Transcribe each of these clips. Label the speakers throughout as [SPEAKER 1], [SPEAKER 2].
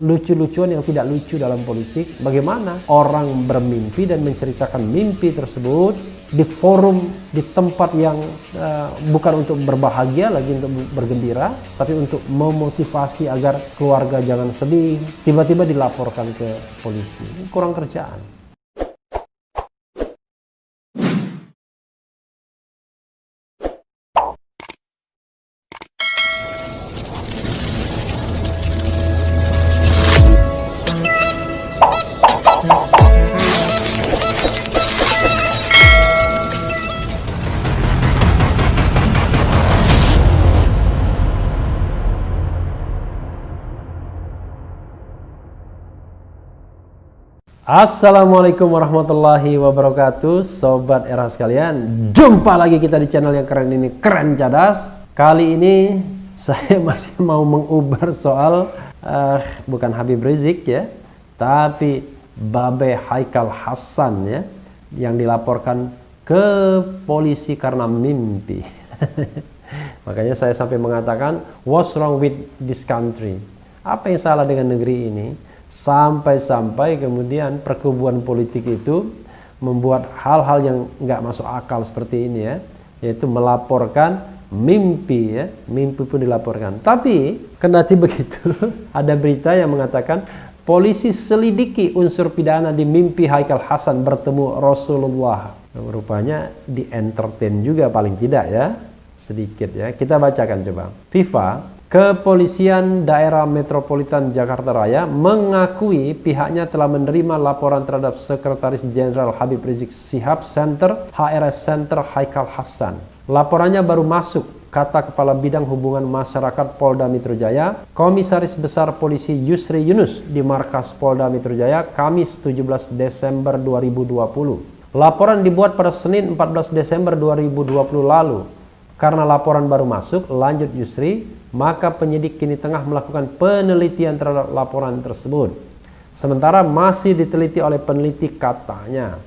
[SPEAKER 1] lucu-lucuan yang tidak lucu dalam politik. Bagaimana orang bermimpi dan menceritakan mimpi tersebut di forum, di tempat yang bukan untuk berbahagia lagi, untuk bergembira, tapi untuk memotivasi agar keluarga jangan sedih, tiba-tiba dilaporkan ke polisi. Kurang kerjaan. Assalamualaikum warahmatullahi wabarakatuh, Sobat Era sekalian. Jumpa lagi kita di channel yang keren ini, Keren Cadas. Kali ini saya masih mau mengubar soal bukan Habib Rizik ya, tapi Babe Haikal Hasan ya, yang dilaporkan ke polisi karena mimpi. Makanya saya sampai mengatakan, what's wrong with this country? Apa yang salah dengan negeri ini? Sampai-sampai kemudian perkubuan politik itu membuat hal-hal yang nggak masuk akal seperti ini ya, yaitu melaporkan mimpi ya, mimpi pun dilaporkan. Tapi kendati begitu, ada berita yang mengatakan polisi selidiki unsur pidana di mimpi Haikal Hasan bertemu Rasulullah. Rupanya di entertain juga paling tidak ya, sedikit ya. Kita bacakan coba. FIFA, Kepolisian Daerah Metropolitan Jakarta Raya mengakui pihaknya telah menerima laporan terhadap Sekretaris Jenderal Habib Rizik Syihab Center HRS Center Haikal Hasan. Laporannya baru masuk, kata Kepala Bidang Hubungan Masyarakat Polda Metro Jaya, Komisaris Besar Polisi Yusri Yunus di Markas Polda Metro Jaya, Kamis 17 Desember 2020. Laporan dibuat pada Senin 14 Desember 2020 lalu. Karena laporan baru masuk, lanjut Yusri, maka penyidik kini tengah melakukan penelitian terhadap laporan tersebut. Sementara masih diteliti oleh peneliti katanya.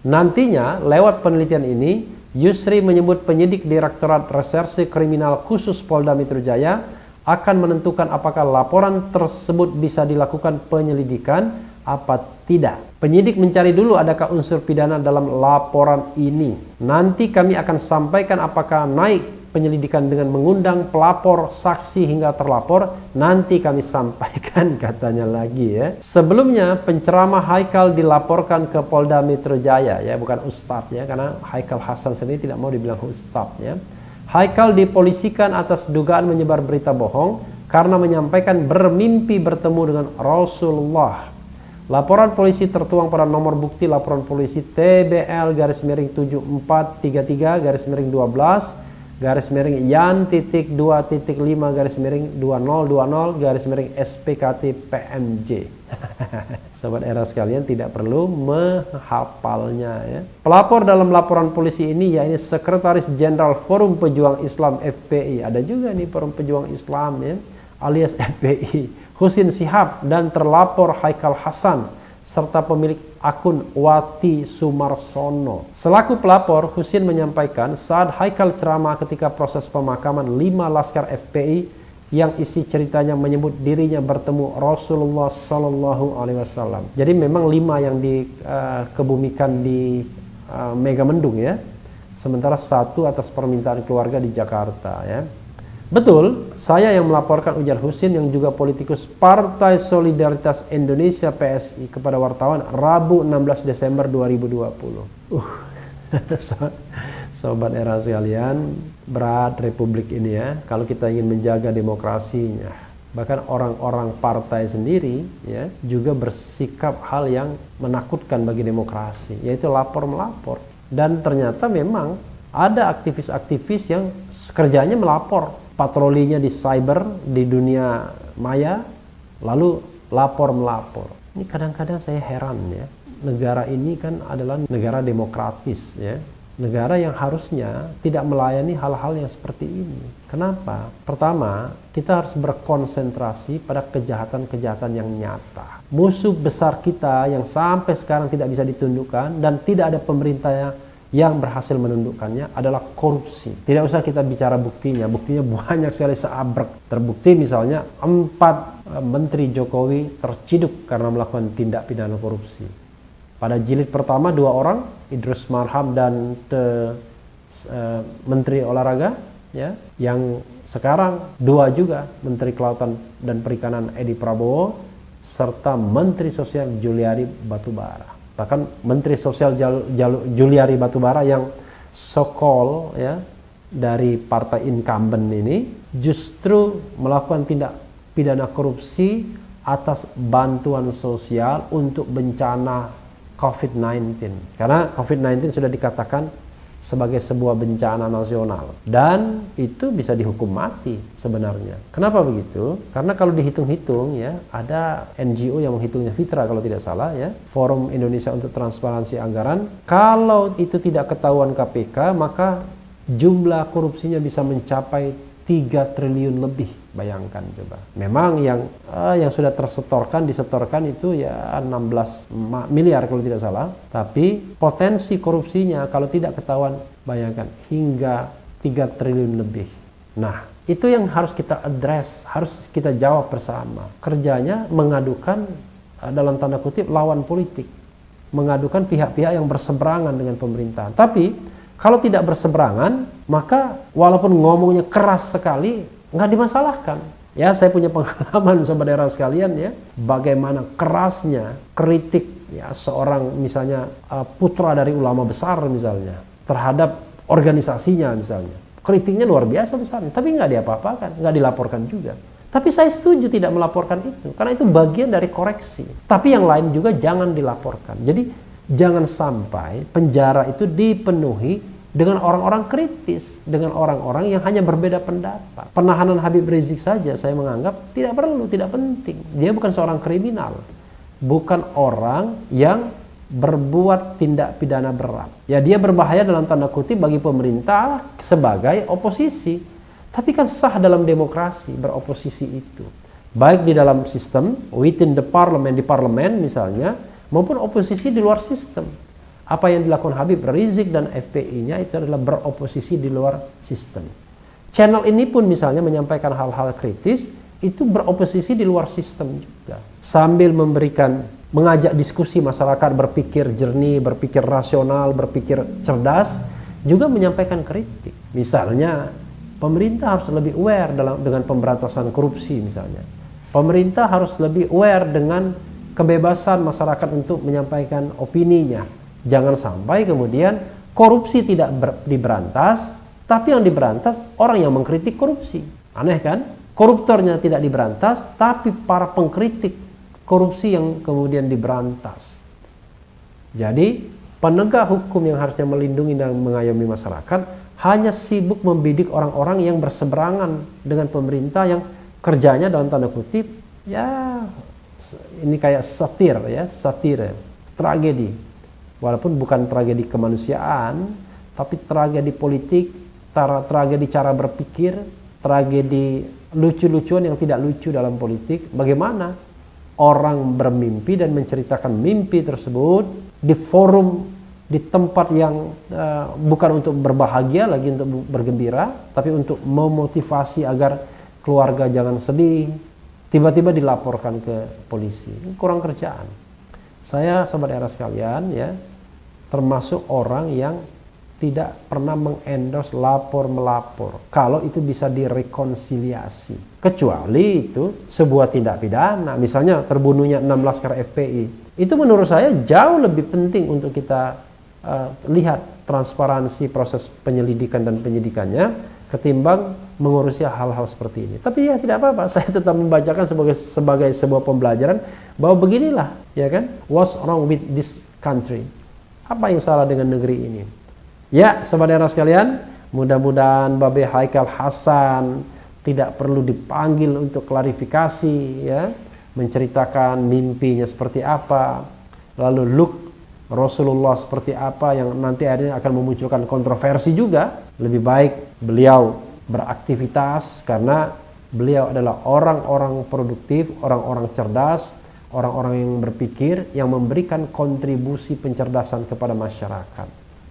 [SPEAKER 1] Nantinya lewat penelitian ini, Yusri menyebut penyidik Direktorat Reserse Kriminal Khusus Polda Metro Jaya akan menentukan apakah laporan tersebut bisa dilakukan penyelidikan apa tidak. Penyidik mencari dulu adakah unsur pidana dalam laporan ini. Nanti kami akan sampaikan apakah naik penyelidikan dengan mengundang pelapor, saksi hingga terlapor. Nanti kami sampaikan, katanya lagi ya. Sebelumnya penceramah Haikal dilaporkan ke Polda Metro Jaya ya, bukan Ustadz ya, karena Haikal Hasan sendiri tidak mau dibilang Ustadz ya. Haikal dipolisikan atas dugaan menyebar berita bohong karena menyampaikan bermimpi bertemu dengan Rasulullah. Laporan polisi tertuang pada nomor bukti laporan polisi TBL-Yan-2.2/2.5/2020/SPKT-PMJ. Sobat Era sekalian tidak perlu menghafalnya ya. Pelapor dalam laporan polisi ini yakni Sekretaris Jenderal Forum Pejuang Islam FPI. Ada juga nih Forum Pejuang Islam ya, alias FPI. Husin Syihab dan terlapor Haikal Hasan serta pemilik akun Wati Sumarsono. Selaku pelapor, Husin menyampaikan saat Haikal ceramah ketika proses pemakaman 5 laskar FPI yang isi ceritanya menyebut dirinya bertemu Rasulullah Sallallahu Alaihi Wasallam. Jadi memang 5 yang dikebumikan di Megamendung ya, sementara 1 atas permintaan keluarga di Jakarta ya. Betul, saya yang melaporkan, ujar Husin yang juga politikus Partai Solidaritas Indonesia PSI kepada wartawan Rabu 16 Desember 2020. Sobat Era sekalian, berat republik ini ya, kalau kita ingin menjaga demokrasinya. Bahkan orang-orang partai sendiri ya juga bersikap hal yang menakutkan bagi demokrasi, yaitu lapor-melapor. Dan ternyata memang ada aktivis-aktivis yang kerjanya melapor, patrolinya di cyber, di dunia maya, lalu lapor-melapor. Ini kadang-kadang saya heran ya, negara ini kan adalah negara demokratis ya, negara yang harusnya tidak melayani hal-hal yang seperti ini. Kenapa? Pertama, kita harus berkonsentrasi pada kejahatan-kejahatan yang nyata. Musuh besar kita yang sampai sekarang tidak bisa ditundukkan dan tidak ada pemerintah yang berhasil menundukkannya adalah korupsi. Tidak usah kita bicara buktinya banyak sekali seabrek. Terbukti misalnya 4 menteri Jokowi terciduk karena melakukan tindak pidana korupsi. Pada jilid pertama 2 orang, Idrus Marham dan Menteri Olahraga, ya, yang sekarang 2 juga, Menteri Kelautan dan Perikanan Edi Prabowo serta Menteri Sosial Juliari Batubara. Bahkan Menteri Sosial Juliari Batubara yang so-called, ya, dari partai incumbent ini justru melakukan tindak pidana korupsi atas bantuan sosial untuk bencana COVID-19. Karena COVID-19 sudah dikatakan sebagai sebuah bencana nasional dan itu bisa dihukum mati sebenarnya. Kenapa begitu? Karena kalau dihitung-hitung, ya, ada NGO yang menghitungnya, Fitra kalau tidak salah, ya, Forum Indonesia untuk Transparansi Anggaran. Kalau itu tidak ketahuan KPK, maka jumlah korupsinya bisa mencapai 3 triliun lebih. Bayangkan coba. Memang yang sudah disetorkan itu ya 16 miliar kalau tidak salah. Tapi potensi korupsinya kalau tidak ketahuan, bayangkan, hingga 3 triliun lebih. Nah, itu yang harus kita address, harus kita jawab bersama. Kerjanya mengadukan, dalam tanda kutip, lawan politik. Mengadukan pihak-pihak yang berseberangan dengan pemerintahan. Tapi kalau tidak berseberangan, maka walaupun ngomongnya keras sekali, nggak dimasalahkan. Ya, saya punya pengalaman sobat era sekalian, ya, bagaimana kerasnya kritik, ya, seorang misalnya putra dari ulama besar misalnya terhadap organisasinya misalnya. Kritiknya luar biasa besar, tapi nggak diapa-apakan, nggak dilaporkan juga. Tapi saya setuju tidak melaporkan itu, karena itu bagian dari koreksi. Tapi yang lain juga jangan dilaporkan. Jadi jangan sampai penjara itu dipenuhi dengan orang-orang kritis, dengan orang-orang yang hanya berbeda pendapat. Penahanan Habib Rizik saja saya menganggap tidak perlu, tidak penting. Dia bukan seorang kriminal, bukan orang yang berbuat tindak pidana berat. Ya, dia berbahaya dalam tanda kutip bagi pemerintah sebagai oposisi. Tapi kan sah dalam demokrasi beroposisi itu. Baik di dalam sistem, within the parliament, di parlemen misalnya, maupun oposisi di luar sistem. Apa yang dilakukan Habib Rizik dan FPI-nya itu adalah beroposisi di luar sistem. Channel ini pun misalnya menyampaikan hal-hal kritis, itu beroposisi di luar sistem juga. Sambil mengajak diskusi masyarakat berpikir jernih, berpikir rasional, berpikir cerdas, juga menyampaikan kritik. Misalnya, pemerintah harus lebih aware dengan pemberantasan korupsi misalnya. Pemerintah harus lebih aware dengan kebebasan masyarakat untuk menyampaikan opininya. Jangan sampai kemudian korupsi tidak diberantas, tapi yang diberantas orang yang mengkritik korupsi. Aneh kan? Koruptornya tidak diberantas, tapi para pengkritik korupsi yang kemudian diberantas. Jadi, penegak hukum yang harusnya melindungi dan mengayomi masyarakat hanya sibuk membidik orang-orang yang berseberangan dengan pemerintah, yang kerjanya dalam tanda kutip, ya, ini kayak satir, tragedi. Walaupun bukan tragedi kemanusiaan, tapi tragedi politik, tragedi cara berpikir, tragedi lucu-lucuan yang tidak lucu dalam politik. Bagaimana orang bermimpi dan menceritakan mimpi tersebut di forum, di tempat yang bukan untuk berbahagia lagi, untuk bergembira, tapi untuk memotivasi agar keluarga jangan sedih, tiba-tiba dilaporkan ke polisi. Kurang kerjaan. Saya, sobat era sekalian, ya, termasuk orang yang tidak pernah mengendorse lapor-melapor kalau itu bisa direkonsiliasi. Kecuali itu sebuah tindak pidana, misalnya terbunuhnya 6 laskar FPI. Itu menurut saya jauh lebih penting untuk kita lihat transparansi proses penyelidikan dan penyidikannya ketimbang mengurusi hal-hal seperti ini. Tapi ya tidak apa-apa, saya tetap membacakan sebagai sebuah pembelajaran bahwa beginilah, ya kan, what's wrong with this country. Apa yang salah dengan negeri ini? Ya, sahabat era sekalian, mudah-mudahan Babe Haikal Hasan tidak perlu dipanggil untuk klarifikasi, ya, menceritakan mimpinya seperti apa, lalu look Rasulullah seperti apa yang nanti akhirnya akan memunculkan kontroversi juga. Lebih baik beliau beraktivitas karena beliau adalah orang-orang produktif, orang-orang cerdas, orang-orang yang berpikir, yang memberikan kontribusi pencerdasan kepada masyarakat.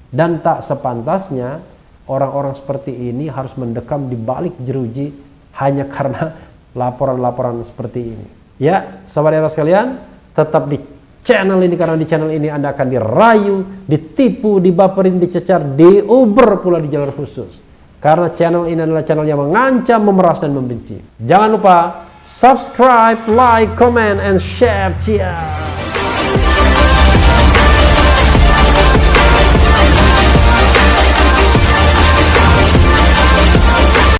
[SPEAKER 1] Dan tak sepantasnya orang-orang seperti ini harus mendekam di balik jeruji hanya karena laporan-laporan seperti ini. Ya, Sobat Era sekalian, tetap di channel ini, karena di channel ini Anda akan dirayu, ditipu, dibaperin, dicecar, diuber pula di jalur khusus. Karena channel ini adalah channel yang mengancam, memeras, dan membenci. Jangan lupa subscribe, like, comment, and share. Cheers!